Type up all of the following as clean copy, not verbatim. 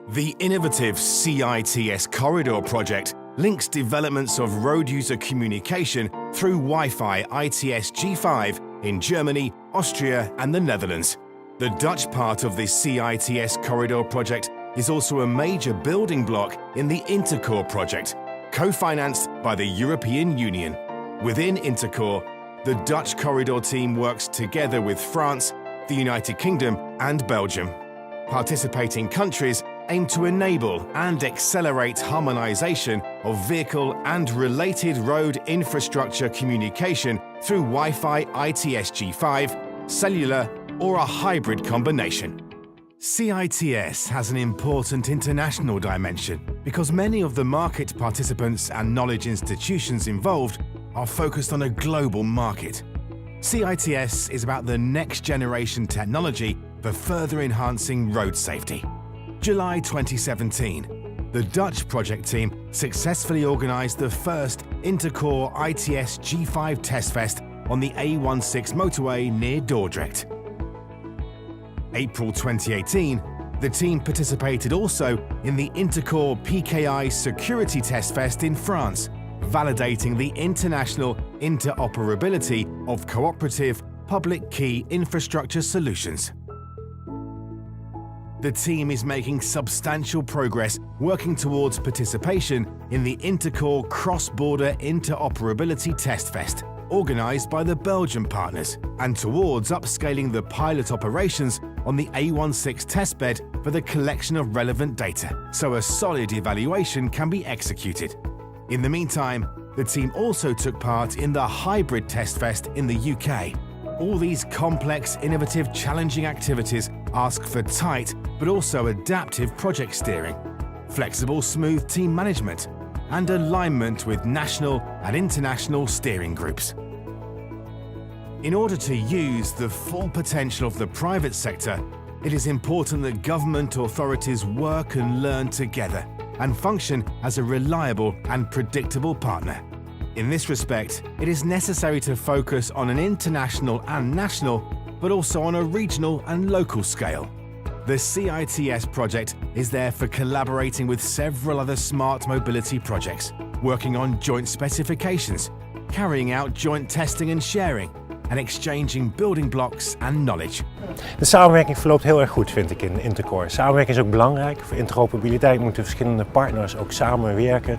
The innovative CITS Corridor project links developments of road user communication through Wi-Fi ITS G5 in Germany, Austria and the Netherlands. The Dutch part of this CITS Corridor project is also a major building block in the InterCor project, co-financed by the European Union. Within InterCor, the Dutch corridor team works together with France, the United Kingdom and Belgium. Participating countries aim to enable and accelerate harmonization of vehicle and related road infrastructure communication through Wi-Fi ITS G5, cellular or a hybrid combination. CITS has an important international dimension because many of the market participants and knowledge institutions involved are focused on a global market. CITS is about the next generation technology for further enhancing road safety. July 2017, the Dutch project team successfully organized the first InterCor ITS G5 TestFest on the A16 motorway near Dordrecht. April 2018, the team participated also in the InterCor PKI Security TestFest in France, validating the international interoperability of cooperative public key infrastructure solutions. The team is making substantial progress working towards participation in the InterCor Cross-Border Interoperability TestFest, organized by the Belgian partners, and towards upscaling the pilot operations on the A16 testbed for the collection of relevant data, so a solid evaluation can be executed. In the meantime, the team also took part in the Hybrid TestFest in the UK. All these complex, innovative, challenging activities ask for tight but also adaptive project steering, flexible, smooth team management, and alignment with national and international steering groups. In order to use the full potential of the private sector, it is important that government authorities work and learn together and function as a reliable and predictable partner. In this respect, it is necessary to focus on an international and national, but also on a regional and local scale. The CITS project is there for collaborating with several other smart mobility projects, working on joint specifications, carrying out joint testing and sharing, and exchanging building blocks and knowledge. De samenwerking verloopt heel erg goed, vind ik, in InterCor. Samenwerking is ook belangrijk. Voor interoperabiliteit moeten verschillende partners ook samenwerken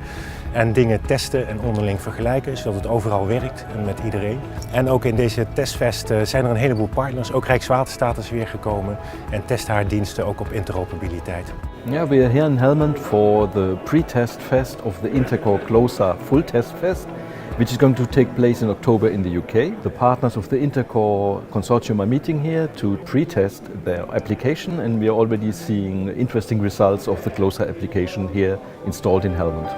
en dingen testen en onderling vergelijken, zodat het overal werkt en met iedereen. En ook in deze testfest zijn er een heleboel partners, ook Rijkswaterstaat is weer gekomen en test haar diensten ook op interoperabiliteit. Yeah, we are here in Helmond for the pre-test fest of the InterCor Closer Full Test Fest, which is going to take place in October in the UK. The partners of the InterCor consortium are meeting here to pre-test their application, and we are already seeing interesting results of the Closer application here installed in Helmond.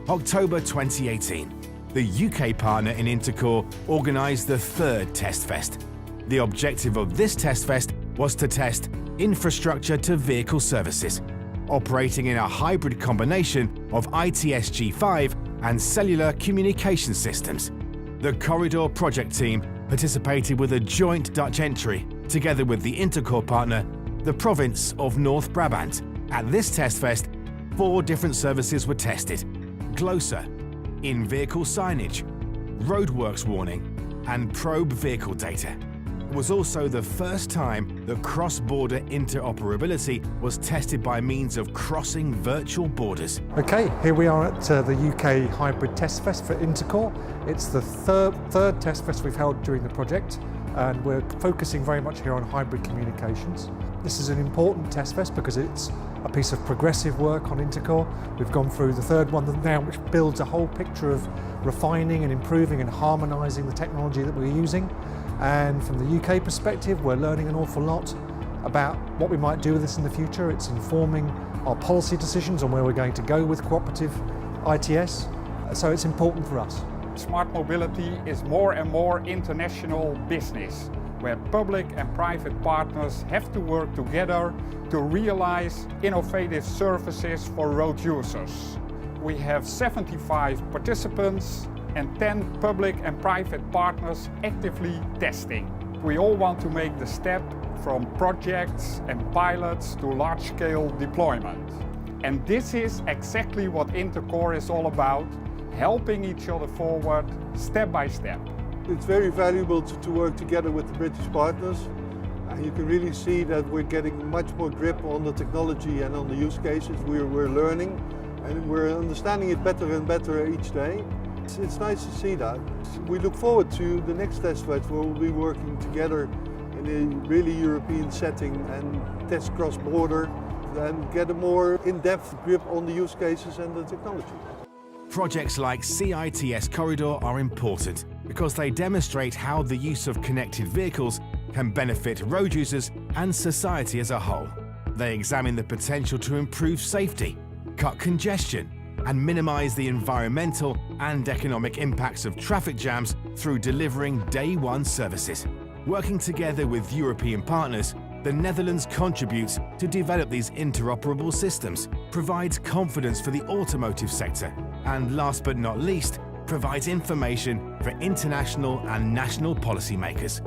October 2018, the UK partner in InterCor organised the third TestFest. The objective of this TestFest was to test infrastructure to vehicle services, operating in a hybrid combination of ITS G5 and cellular communication systems. The Corridor project team participated with a joint Dutch entry, together with the InterCor partner, the province of North Brabant. At this TestFest, 4 different services were tested: Closer, in-vehicle signage, roadworks warning, and probe vehicle data. It was also the first time that cross-border interoperability was tested by means of crossing virtual borders. Okay, here we are at the UK Hybrid Test Fest for InterCor. It's the third test fest we've held during the project, and we're focusing very much here on hybrid communications. This is an important test fest because it's a piece of progressive work on InterCor. We've gone through the third one now, which builds a whole picture of refining and improving and harmonising the technology that we're using. And from the UK perspective, we're learning an awful lot about what we might do with this in the future. It's informing our policy decisions on where we're going to go with cooperative ITS, so it's important for us. Smart mobility is more and more international business, where public and private partners have to work together to realize innovative services for road users. We have 75 participants and 10 public and private partners actively testing. We all want to make the step from projects and pilots to large-scale deployment. And this is exactly what InterCor is all about, helping each other forward step by step. It's very valuable to work together with the British partners. You can really see that we're getting much more grip on the technology and on the use cases we're learning, and we're understanding it better and better each day. It's nice to see that. We look forward to the next TestFest where we'll be working together in a really European setting and test cross-border and get a more in-depth grip on the use cases and the technology. Projects like CITS Corridor are important because they demonstrate how the use of connected vehicles can benefit road users and society as a whole. They examine the potential to improve safety, cut congestion, and minimize the environmental and economic impacts of traffic jams through delivering day one services. Working together with European partners, the Netherlands contributes to develop these interoperable systems, provides confidence for the automotive sector, and last but not least, provides information for international and national policymakers.